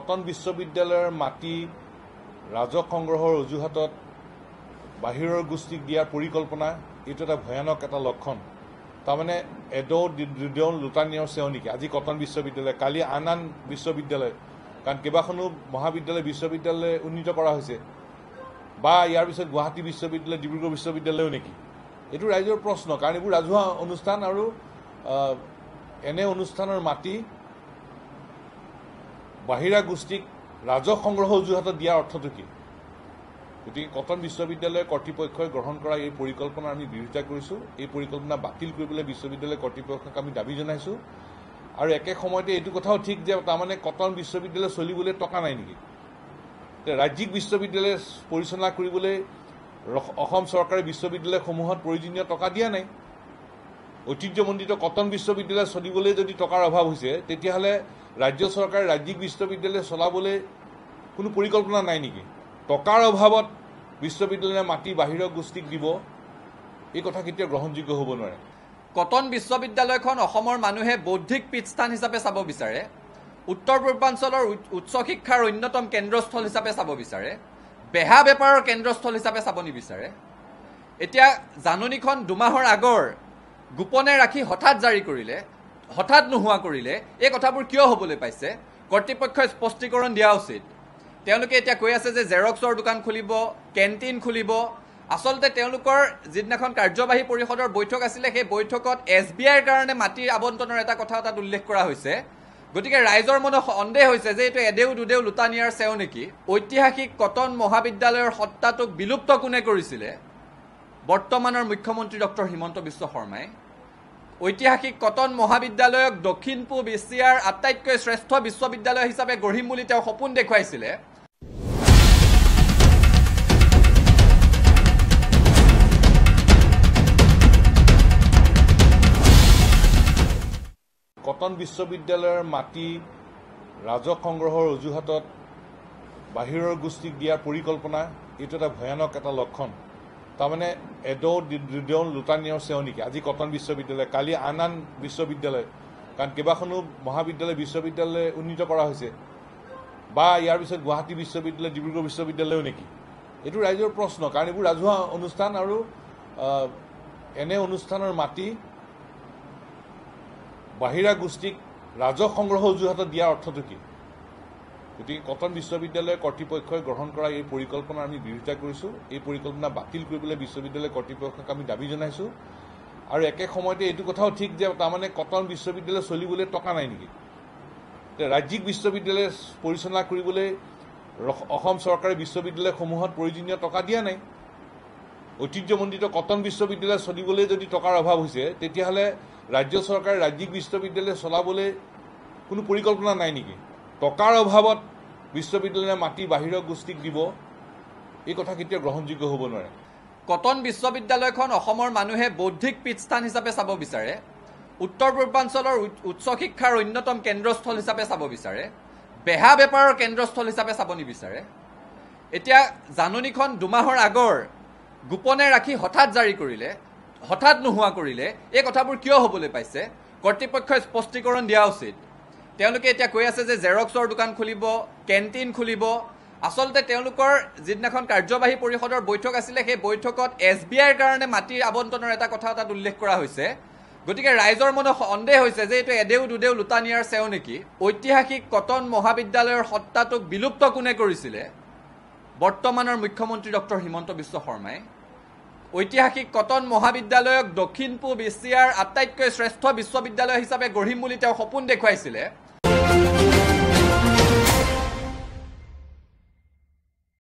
Cotton বিশ্ববিদ্যালয়ৰ মাটি ৰাজহ সংগ্ৰহৰ অজুহাতত বাহিৰৰ গোষ্ঠীক দিয়াৰ পৰিকল্পনা এইটো এটা ভয়ানক এটা লক্ষণ। তাৰমানে এডৌ দুডৌ লুটানিয়াৰ চেও নেকি আজি কটন বিশ্ববিদ্যালয়, কালি আন বিশ্ববিদ্যালয়, কাৰণ কেইবাখনো মহাবিদ্যালয় বিশ্ববিদ্যালয় উন্নীত কৰা হৈছে, বা ইয়াৰ পিছত গুৱাহাটী বিশ্ববিদ্যালয় ডিব্ৰুগড় বিশ্ববিদ্যালয়ো নেকি? এইটো ৰাইজৰ প্ৰশ্ন, কাৰণ এইবোৰ ৰাজহুৱা অনুষ্ঠান আৰু এনে অনুষ্ঠানৰ মাটি বাহিৰা গোষ্ঠীক ৰাজহ সংগ্ৰহ অজুহাতত দিয়াৰ অৰ্থটো কি? গতিকে কটন বিশ্ববিদ্যালয় কৰ্তৃপক্ষই গ্ৰহণ কৰা এই পৰিকল্পনাৰ আমি বিৰোধিতা কৰিছোঁ। এই পৰিকল্পনা বাতিল কৰিবলৈ বিশ্ববিদ্যালয় কৰ্তৃপক্ষক আমি দাবী জনাইছোঁ। আৰু একে সময়তে এইটো কথাও ঠিক যে তাৰমানে কটন বিশ্ববিদ্যালয় চলিবলৈ টকা নাই নেকি? ৰাজ্যিক বিশ্ববিদ্যালয় পৰিচালনা কৰিবলৈ অসম চৰকাৰে বিশ্ববিদ্যালয়সমূহত প্ৰয়োজনীয় টকা দিয়া নাই। ঐতিহ্যমণ্ডিত কটন বিশ্ববিদ্যালয় চলিবলৈ যদি টকাৰ অভাৱ হৈছে, তেতিয়াহ'লে ৰাজ্য চৰকাৰে ৰাজ্যিক বিশ্ববিদ্যালয় চলাবলৈ কোনো পৰিকল্পনা নাই নেকি? টকাৰ অভাৱত বিশ্ববিদ্যালয়ে মাটি বাহিৰৰ গোষ্ঠীক দিব, এই কথা কেতিয়াও গ্ৰহণযোগ্য হ'ব নোৱাৰে। কটন বিশ্ববিদ্যালয়খন অসমৰ মানুহে বৌদ্ধিক পীঠস্থান হিচাপে চাব বিচাৰে, উত্তৰ পূৰ্বাঞ্চলৰ উচ্চ শিক্ষাৰ অন্যতম কেন্দ্ৰস্থল হিচাপে চাব বিচাৰে, বেহা বেপাৰৰ কেন্দ্ৰস্থল হিচাপে চাব নিবিচাৰে। এতিয়া জাননীখন দুমাহৰ আগৰ গোপনে ৰাখি হঠাৎ জাৰি কৰিলে, হঠাৎ নোহোৱা কৰিলে, এই কথাবোৰ কিয় হ'বলৈ পাইছে? কৰ্তৃপক্ষই স্পষ্টীকৰণ দিয়া উচিত। তেওঁলোকে এতিয়া কৈ আছে যে জেৰক্সৰ দোকান খুলিব, কেণ্টিন খুলিব। আচলতে তেওঁলোকৰ যিদিনাখন কাৰ্যবাহী পৰিষদৰ বৈঠক আছিলে, সেই বৈঠকত SBIৰ কাৰণে মাটিৰ আবণ্টনৰ এটা কথা তাত উল্লেখ কৰা হৈছে। গতিকে ৰাইজৰ মনত সন্দেহ হৈছে যে এইটো এডেও দুডেও লুটানিয়াৰ চেও নেকি? ঐতিহাসিক কটন মহাবিদ্যালয়ৰ সত্তাটোক বিলুপ্ত কোনে কৰিছিলে? বৰ্তমানৰ মুখ্যমন্ত্ৰী ডক্টৰ হিমন্ত বিশ্ব শৰ্মাই। ঐতিহাসিক কটন মহাবিদ্যালয়ক দক্ষিণ পূব এছিয়াৰ আটাইতকৈ শ্ৰেষ্ঠ বিশ্ববিদ্যালয় হিচাপে গঢ়িম বুলি তেওঁ সপোন দেখুৱাইছিলে। কটন বিশ্ববিদ্যালয়ৰ মাটি ৰাজহ সংগ্ৰহৰ অজুহাতত বাহিৰৰ গোষ্ঠীক দিয়াৰ পৰিকল্পনা এইটো এটা ভয়ানক এটা লক্ষণ। তাৰমানে এডৌ দুডৌ লুটানিয়াৰ চেও নেকি আজি কটন বিশ্ববিদ্যালয়, কালি আন বিশ্ববিদ্যালয়, কাৰণ কেইবাখনো মহাবিদ্যালয় বিশ্ববিদ্যালয় উন্নীত কৰা হৈছে, বা ইয়াৰ পিছত গুৱাহাটী বিশ্ববিদ্যালয় ডিব্ৰুগড় বিশ্ববিদ্যালয়ো নেকি? এইটো ৰাইজৰ প্ৰশ্ন, কাৰণ এইবোৰ ৰাজহুৱা অনুষ্ঠান আৰু এনে অনুষ্ঠানৰ মাটি বাহিৰা গোষ্ঠীক ৰাজহ সংগ্ৰহ অজুহাতত দিয়াৰ অৰ্থটো কি? গতিকে কটন বিশ্ববিদ্যালয় কৰ্তৃপক্ষই গ্ৰহণ কৰা এই পৰিকল্পনাৰ আমি বিৰোধিতা কৰিছোঁ। এই পৰিকল্পনা বাতিল কৰিবলৈ বিশ্ববিদ্যালয় কৰ্তৃপক্ষক আমি দাবী জনাইছোঁ। আৰু একে সময়তে এইটো কথাও ঠিক যে তাৰমানে কটন বিশ্ববিদ্যালয় চলিবলৈ টকা নাই নেকি? ৰাজ্যিক বিশ্ববিদ্যালয় পৰিচালনা কৰিবলৈ অসম চৰকাৰে বিশ্ববিদ্যালয়সমূহত প্ৰয়োজনীয় টকা দিয়া নাই। ঐতিহ্যমণ্ডিত কটন বিশ্ববিদ্যালয় চলিবলৈ যদি টকাৰ অভাৱ হৈছে, তেতিয়াহ'লে ৰাজ্য চৰকাৰে ৰাজ্যিক বিশ্ববিদ্যালয় চলাবলৈ কোনো পৰিকল্পনা নাই নেকি? টকাৰ অভাৱত বিশ্ববিদ্যালয়ে মাটি বাহিৰৰ গোষ্ঠীক দিব, এই কথা কেতিয়াও গ্ৰহণযোগ্য হ'ব নোৱাৰে। কটন বিশ্ববিদ্যালয়খন অসমৰ মানুহে বৌদ্ধিক পীঠস্থান হিচাপে চাব বিচাৰে, উত্তৰ পূৰ্বাঞ্চলৰ উচ্চ শিক্ষাৰ অন্যতম কেন্দ্ৰস্থল হিচাপে চাব বিচাৰে, বেহা বেপাৰৰ কেন্দ্ৰস্থল হিচাপে চাব নিবিচাৰে। এতিয়া জাননীখন দুমাহৰ আগৰ গোপনে ৰাখি হঠাৎ জাৰি কৰিলে, হঠাৎ নোহোৱা কৰিলে, এই কথাবোৰ কিয় হ'বলৈ পাইছে? কৰ্তৃপক্ষই স্পষ্টীকৰণ দিয়া উচিত। তেওঁলোকে এতিয়া কৈ আছে যে জেৰক্সৰ দোকান খুলিব, কেণ্টিন খুলিব। আচলতে তেওঁলোকৰ যিদিনাখন কাৰ্যবাহী পৰিষদৰ বৈঠক আছিলে, সেই বৈঠকত SBIৰ কাৰণে মাটিৰ আবণ্টনৰ এটা কথা তাত উল্লেখ কৰা হৈছে। গতিকে ৰাইজৰ মনত সন্দেহ হৈছে যে এইটো এডেও দুডেও লুটানিয়াৰ চেও নেকি? ঐতিহাসিক কটন মহাবিদ্যালয়ৰ সত্তাটোক বিলুপ্ত কোনে কৰিছিলে? বৰ্তমানৰ মুখ্যমন্ত্ৰী ডক্টৰ হিমন্ত বিশ্ব শৰ্মাই। ঐতিহাসিক কটন মহাবিদ্যালয়ক দক্ষিণ পূব এছিয়াৰ আটাইতকৈ শ্ৰেষ্ঠ বিশ্ববিদ্যালয় হিচাপে গঢ়িম বুলি তেওঁ সপোন দেখুৱাইছিলে।